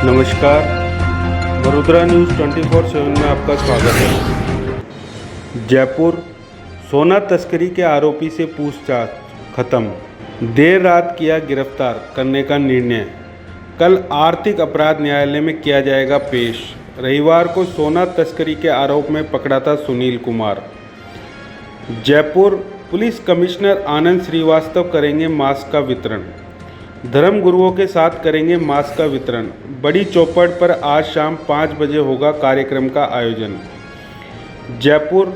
नमस्कार, वडोदरा न्यूज़ 24/7 में आपका स्वागत है। जयपुर सोना तस्करी के आरोपी से पूछताछ खत्म, देर रात किया गिरफ्तार करने का निर्णय। कल आर्थिक अपराध न्यायालय में किया जाएगा पेश। रविवार को सोना तस्करी के आरोप में पकड़ा था सुनील कुमार। जयपुर पुलिस कमिश्नर आनंद श्रीवास्तव करेंगे मास्क का वितरण। धर्म गुरुओं के साथ करेंगे मास्क का वितरण। बड़ी चौपड़ पर आज शाम 5 बजे होगा कार्यक्रम का आयोजन। जयपुर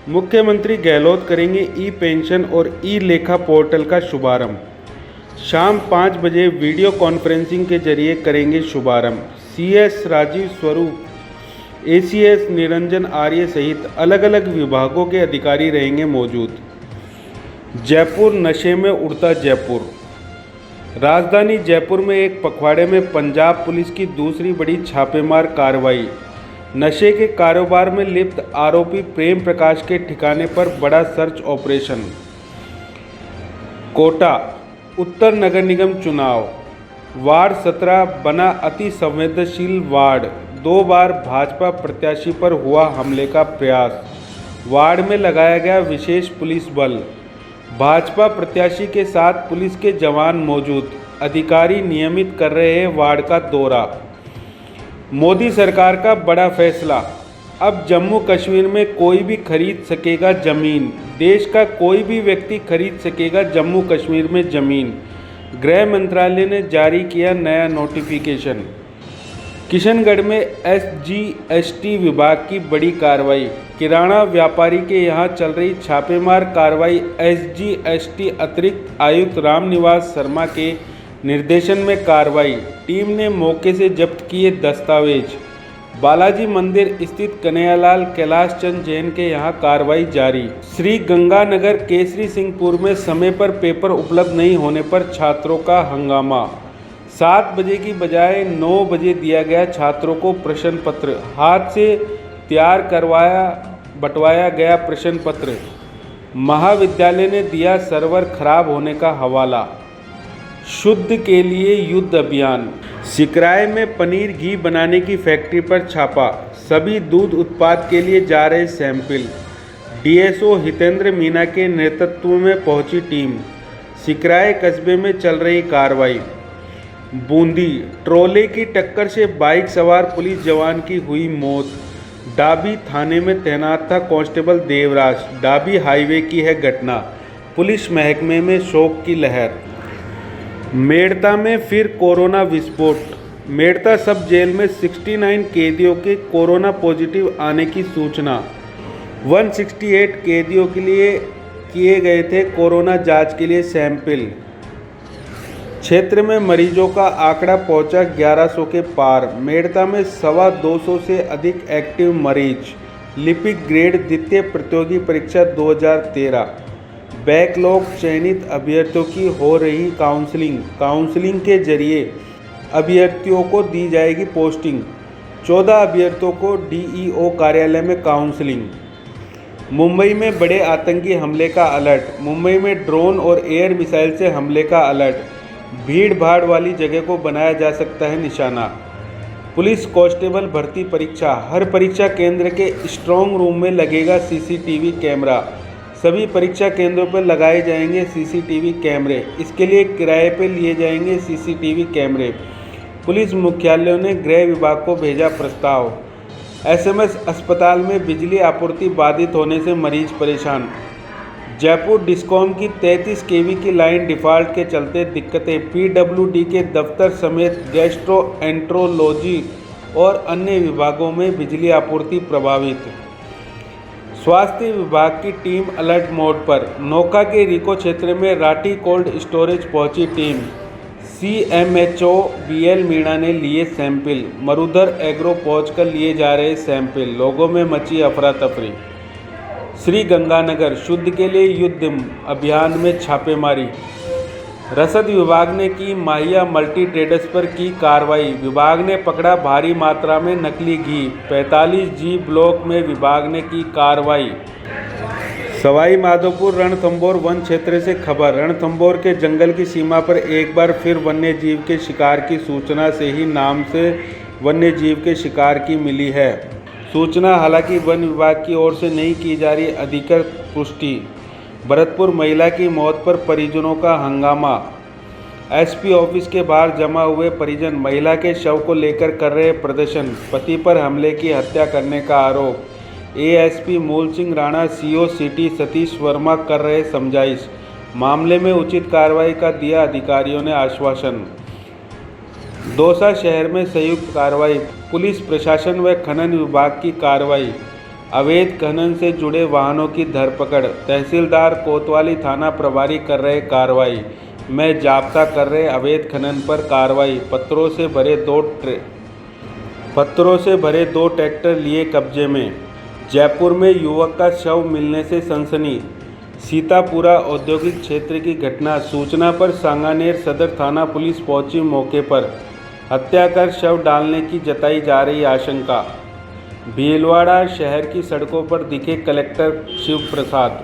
मुख्यमंत्री गहलोत करेंगे ई पेंशन और ई लेखा पोर्टल का शुभारंभ। शाम 5 बजे वीडियो कॉन्फ्रेंसिंग के जरिए करेंगे शुभारंभ। CS राजीव स्वरूप, ACS निरंजन आर्य सहित अलग अलग विभागों के अधिकारी रहेंगे मौजूद। जयपुर नशे में उड़ता जयपुर। राजधानी जयपुर में एक पखवाड़े में पंजाब पुलिस की दूसरी बड़ी छापेमार कार्रवाई। नशे के कारोबार में लिप्त आरोपी प्रेम प्रकाश के ठिकाने पर बड़ा सर्च ऑपरेशन। कोटा उत्तर नगर निगम चुनाव, वार्ड 17 बना अति संवेदनशील वार्ड। 2 बार भाजपा प्रत्याशी पर हुआ हमले का प्रयास। वार्ड में लगाया गया विशेष पुलिस बल। भाजपा प्रत्याशी के साथ पुलिस के जवान मौजूद। अधिकारी नियमित कर रहे हैं वार्ड का दौरा। मोदी सरकार का बड़ा फैसला, अब जम्मू कश्मीर में कोई भी खरीद सकेगा जमीन। देश का कोई भी व्यक्ति खरीद सकेगा जम्मू कश्मीर में जमीन। गृह मंत्रालय ने जारी किया नया नोटिफिकेशन। किशनगढ़ में SGST विभाग की बड़ी कार्रवाई। किराना व्यापारी के यहां चल रही छापेमार कार्रवाई। SGST अतिरिक्त आयुक्त रामनिवास शर्मा के निर्देशन में कार्रवाई। टीम ने मौके से जब्त किए दस्तावेज। बालाजी मंदिर स्थित कन्हैयालाल कैलाश चंद जैन के यहां कार्रवाई जारी। श्री गंगानगर केसरी सिंहपुर में समय पर पेपर उपलब्ध नहीं होने पर छात्रों का हंगामा। 7 बजे की बजाय 9 बजे दिया गया छात्रों को प्रश्न पत्र। हाथ से तैयार बंटवाया गया प्रश्न पत्र। महाविद्यालय ने दिया सर्वर खराब होने का हवाला। शुद्ध के लिए युद्ध अभियान। सिकराय में पनीर घी बनाने की फैक्ट्री पर छापा। सभी दूध उत्पाद के लिए जा रहे सैंपल। DSO हितेंद्र मीना के नेतृत्व में पहुंची टीम। सिकराय कस्बे में चल रही कार्रवाई। बूंदी ट्रोले की टक्कर से बाइक सवार पुलिस जवान की हुई मौत। डाबी थाने में तैनात था कांस्टेबल देवराज। डाबी हाईवे की है घटना। पुलिस महकमे में शोक की लहर। मेड़ता में फिर कोरोना विस्फोट। मेड़ता सब जेल में 69 कैदियों के कोरोना पॉजिटिव आने की सूचना। 168 कैदियों के लिए किए गए थे कोरोना जांच के लिए सैंपल। क्षेत्र में मरीजों का आंकड़ा पहुंचा 1100 के पार। मेड़ता में 225 से अधिक एक्टिव मरीज। लिपिक ग्रेड द्वितीय प्रतियोगी परीक्षा 2013। बैकलॉग चयनित अभ्यर्थियों की हो रही काउंसलिंग के जरिए अभ्यर्थियों को दी जाएगी पोस्टिंग। 14 अभ्यर्थियों को DEO कार्यालय में काउंसलिंग। मुंबई में बड़े आतंकी हमले का अलर्ट। मुंबई में ड्रोन और एयर मिसाइल से हमले का अलर्ट। भीड़ भाड़ वाली जगह को बनाया जा सकता है निशाना। पुलिस कांस्टेबल भर्ती परीक्षा। हर परीक्षा केंद्र के स्ट्रांग रूम में लगेगा CCTV कैमरा। सभी परीक्षा केंद्रों पर लगाए जाएंगे CCTV कैमरे। इसके लिए किराए पर लिए जाएंगे CCTV कैमरे। पुलिस मुख्यालयों ने गृह विभाग को भेजा प्रस्ताव। SMS अस्पताल में बिजली आपूर्ति बाधित होने से मरीज परेशान। जयपुर डिस्कॉम की 33 kV की लाइन डिफॉल्ट के चलते दिक्कतें। PWD के दफ्तर समेत गैस्ट्रोएंट्रोलॉजी और अन्य विभागों में बिजली आपूर्ति प्रभावित। स्वास्थ्य विभाग की टीम अलर्ट मोड पर। नौका के रिको क्षेत्र में राठी कोल्ड स्टोरेज पहुंची टीम। CMHO BL मीणा ने लिए सैंपल। मरुधर एग्रो पहुंचकर लिए जा रहे सैंपल। लोगों में मची अफरा तफरी। श्री गंगानगर शुद्ध के लिए युद्ध अभियान में छापेमारी। रसद विभाग ने की माहिया मल्टी ट्रेडर्स पर की कार्रवाई। विभाग ने पकड़ा भारी मात्रा में नकली घी। 45G ब्लॉक में विभाग ने की कार्रवाई। सवाई माधोपुर रणथंभौर वन क्षेत्र से खबर। रणथंभौर के जंगल की सीमा पर एक बार फिर वन्य जीव के शिकार की सूचना से ही नाम से वन्य जीव के शिकार की मिली है। सूचना हालांकि वन विभाग की ओर से नहीं की जा रही अधिकृत पुष्टि। भरतपुर महिला की मौत पर परिजनों का हंगामा। एसपी ऑफिस के बाहर जमा हुए परिजन महिला के शव को लेकर कर रहे प्रदर्शन। पति पर हमले की हत्या करने का आरोप। एएसपी मूल सिंह राणा सीओ सिटी सतीश वर्मा कर रहे समझाइश। मामले में उचित कार्रवाई का दिया अधिकारियों ने आश्वासन। दौसा शहर में संयुक्त कार्रवाई। पुलिस प्रशासन व खनन विभाग की कार्रवाई। अवैध खनन से जुड़े वाहनों की धरपकड़। तहसीलदार कोतवाली थाना प्रभारी कर रहे कार्रवाई में जाब्ता कर रहे अवैध खनन पर कार्रवाई। पत्थरों से भरे दो ट्रैक्टर लिए कब्जे में। जयपुर में युवक का शव मिलने से सनसनी। सीतापुरा औद्योगिक क्षेत्र की घटना। सूचना पर सांगानेर सदर थाना पुलिस पहुंची मौके पर। हत्या कर शव डालने की जताई जा रही आशंका। भीलवाड़ा शहर की सड़कों पर दिखे कलेक्टर शिव प्रसाद।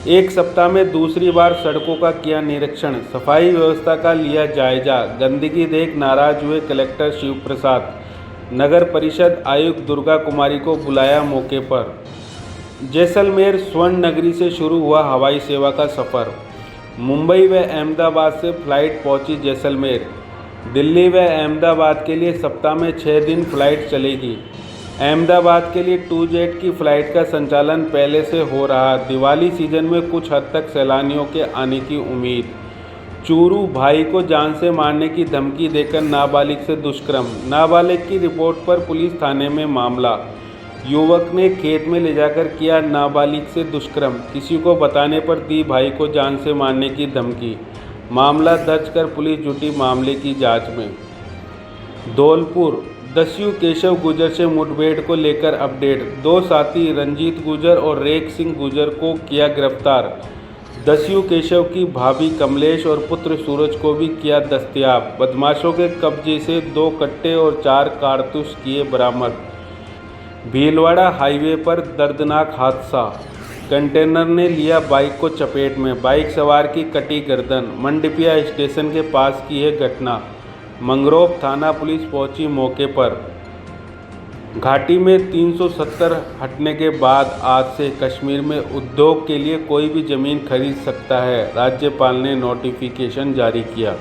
एक सप्ताह में दूसरी बार सड़कों का किया निरीक्षण। सफाई व्यवस्था का लिया जायजा। गंदगी देख नाराज हुए कलेक्टर शिव प्रसाद। नगर परिषद आयुक्त दुर्गा कुमारी को बुलाया मौके पर। जैसलमेर स्वर्ण नगरी से शुरू हुआ हवाई सेवा का सफ़र। मुंबई व अहमदाबाद से फ्लाइट पहुंची जैसलमेर। दिल्ली व अहमदाबाद के लिए सप्ताह में 6 दिन फ्लाइट चलेगी। अहमदाबाद के लिए 2 जेट की फ़्लाइट का संचालन पहले से हो रहा। दिवाली सीजन में कुछ हद तक सैलानियों के आने की उम्मीद। चूरू भाई को जान से मारने की धमकी देकर नाबालिग से दुष्कर्म। नाबालिग की रिपोर्ट पर पुलिस थाने में मामला। युवक ने खेत में ले जाकर किया नाबालिग से दुष्कर्म। किसी को बताने पर दी भाई को जान से मारने की धमकी। मामला दर्ज कर पुलिस जुटी मामले की जांच में। धौलपुर दस्यु केशव गुर्जर से मुठभेड़ को लेकर अपडेट। 2 साथी रंजीत गुर्जर और रेख सिंह गुर्जर को किया गिरफ्तार। दस्यु केशव की भाभी कमलेश और पुत्र सूरज को भी किया दस्तयाब। बदमाशों के कब्जे से 2 कट्टे और 4 कारतूस किए बरामद। भीलवाड़ा हाईवे पर दर्दनाक हादसा। कंटेनर ने लिया बाइक को चपेट में। बाइक सवार की कटी गर्दन। मंडपिया स्टेशन के पास की है घटना। मंगरोप थाना पुलिस पहुंची मौके पर। घाटी में 370 हटने के बाद आज से कश्मीर में उद्योग के लिए कोई भी जमीन खरीद सकता है। राज्यपाल ने नोटिफिकेशन जारी किया।